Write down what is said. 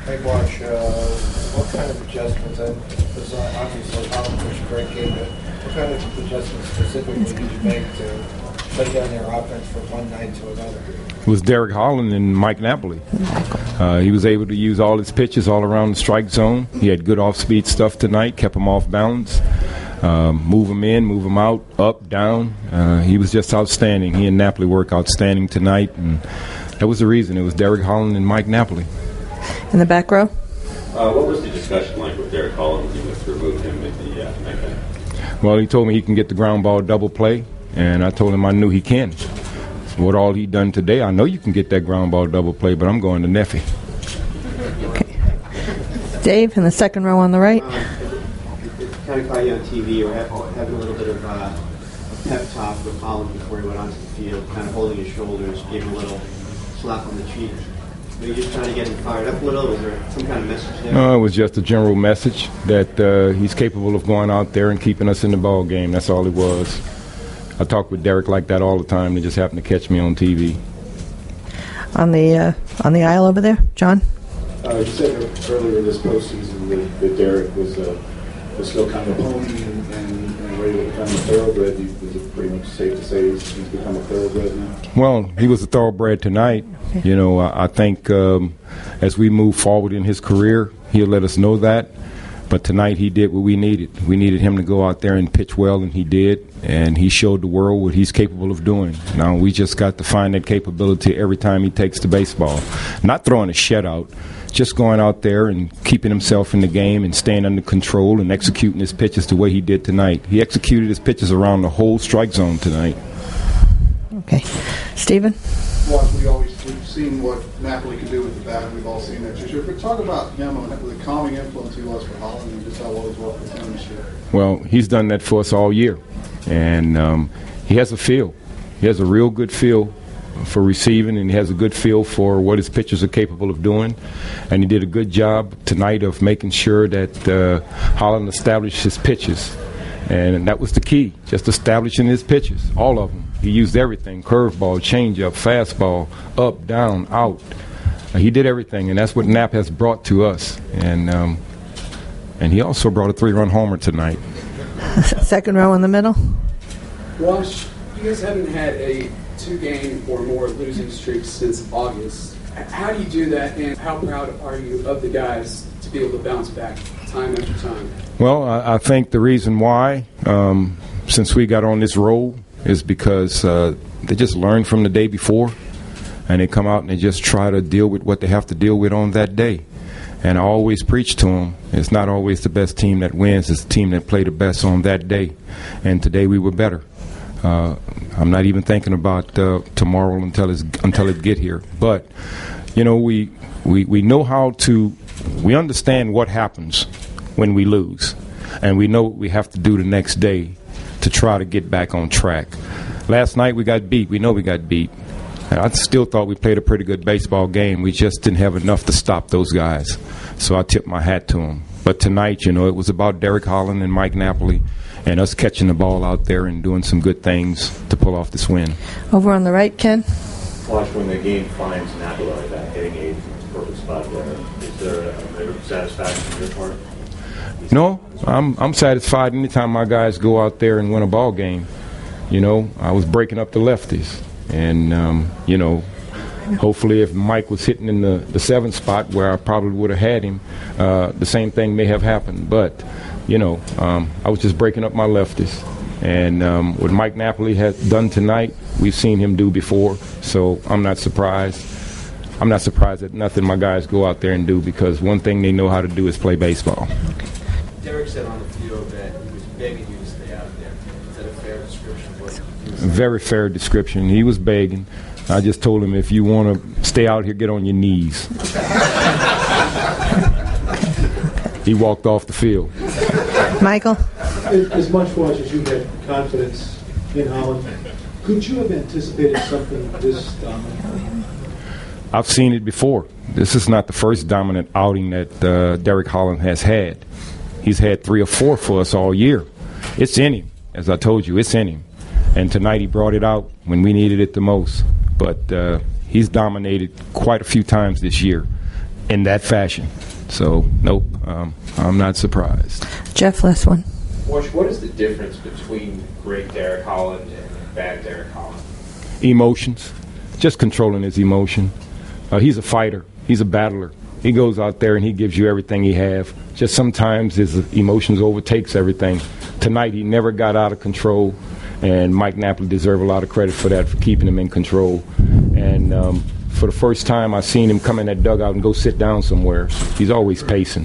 Hey, Watch, what kind of adjustments, and because obviously Holland was a great game, but what kind of adjustments specifically did you make to shut down their offense from one night to another? It was Derek Holland and Mike Napoli. He was able to use all his pitches all around the strike zone. He had good off-speed stuff tonight, kept him off balance. Move him in, move him out, up, down. He was just outstanding. He and Napoli work outstanding tonight, and that was the reason. It was Derek Holland and Mike Napoli. In the back row? What was the discussion like with Derek Holland when you went to remove him at the night game? Well, he told me he can get the ground ball double play, and I told him I knew he can. What all he done today, I know you can get that ground ball double play, but I'm going to Neffy. Okay. Dave, in the second row on the right. Kind of caught you on TV or having a little bit of a pep talk with Holland before he went onto the field, kind of holding his shoulders, gave him a little slap on the cheek. Were you just trying to get him fired up a little? Was there some kind of message there? No, it was just a general message that he's capable of going out there and keeping us in the ball game. That's all it was. I talk with Derek like that all the time. They just happen to catch me on TV. On the aisle over there, John? You said earlier this postseason that Derek was still kind of a pony and ready to become a thoroughbred. Is it pretty much safe to say he's become a thoroughbred now? Well, he was a thoroughbred tonight. Okay. You know, I think as we move forward in his career, he'll let us know that. But tonight he did what we needed. We needed him to go out there and pitch well, and he did. And he showed the world what he's capable of doing. Now we just got to find that capability every time he takes the baseball. Not throwing a shutout, just going out there and keeping himself in the game and staying under control and executing his pitches the way he did tonight. He executed his pitches around the whole strike zone tonight. Okay. Stephen? We've seen what Napoli can do with the bat. We've all seen that this year. But talk about him and the calming influence he was for Holland and just how well he's worked with him this year. Well, he's done that for us all year. And he has a feel. He has a real good feel for receiving, and he has a good feel for what his pitchers are capable of doing. And he did a good job tonight of making sure that Holland established his pitches. And that was the key, just establishing his pitches, all of them. He used everything, curveball, changeup, fastball, up, down, out. He did everything, and that's what Knapp has brought to us. And he also brought a 3-run homer tonight. Second row in the middle. Wash, you guys haven't had a 2-game or more losing streak since August. How do you do that, and how proud are you of the guys to be able to bounce back time after time? Well, I think the reason why, since we got on this roll, is because they just learned from the day before, and they come out and they just try to deal with what they have to deal with on that day. And I always preach to them, it's not always the best team that wins, it's the team that played the best on that day. And today we were better. I'm not even thinking about tomorrow until it get here. But, you know, we know how to, we understand what happens when we lose. And we know what we have to do the next day to try to get back on track. Last night we got beat. We know we got beat. And I still thought we played a pretty good baseball game. We just didn't have enough to stop those guys. So I tipped my hat to them. But tonight, you know, it was about Derek Holland and Mike Napoli and us catching the ball out there and doing some good things to pull off this win. Over on the right, Ken? Watch, when the game finds Napoli like that, hitting a perfect spot there, is there a satisfaction on your part? No, I'm satisfied anytime my guys go out there and win a ball game. You know, I was breaking up the lefties. And, you know, hopefully if Mike was hitting in the 7th spot where I probably would have had him, the same thing may have happened. But, you know, I was just breaking up my lefties. And what Mike Napoli has done tonight, we've seen him do before. So I'm not surprised. I'm not surprised at nothing my guys go out there and do, because one thing they know how to do is play baseball. Derek said on the field that he was begging you to stay out there. Is that a fair description of what he was saying? Very fair description. He was begging. I just told him, if you want to stay out here, get on your knees. He walked off the field. Michael? As much Watch as you had confidence in Holland, could you have anticipated something this dominant? I've seen it before. This is not the first dominant outing that Derek Holland has had. He's had 3 or 4 for us all year. It's in him. As I told you, it's in him. And tonight he brought it out when we needed it the most. But he's dominated quite a few times this year. in that fashion. So, nope, I'm not surprised. Jeff, last one. Wash, what is the difference between great Derek Holland and bad Derek Holland? Emotions, just controlling his emotion. He's a fighter. He's a battler. He goes out there and he gives you everything he have. Just sometimes his emotions overtakes everything. Tonight he never got out of control, and Mike Napoli deserves a lot of credit for that, for keeping him in control. And for the first time I seen him come in that dugout and go sit down somewhere. He's always pacing.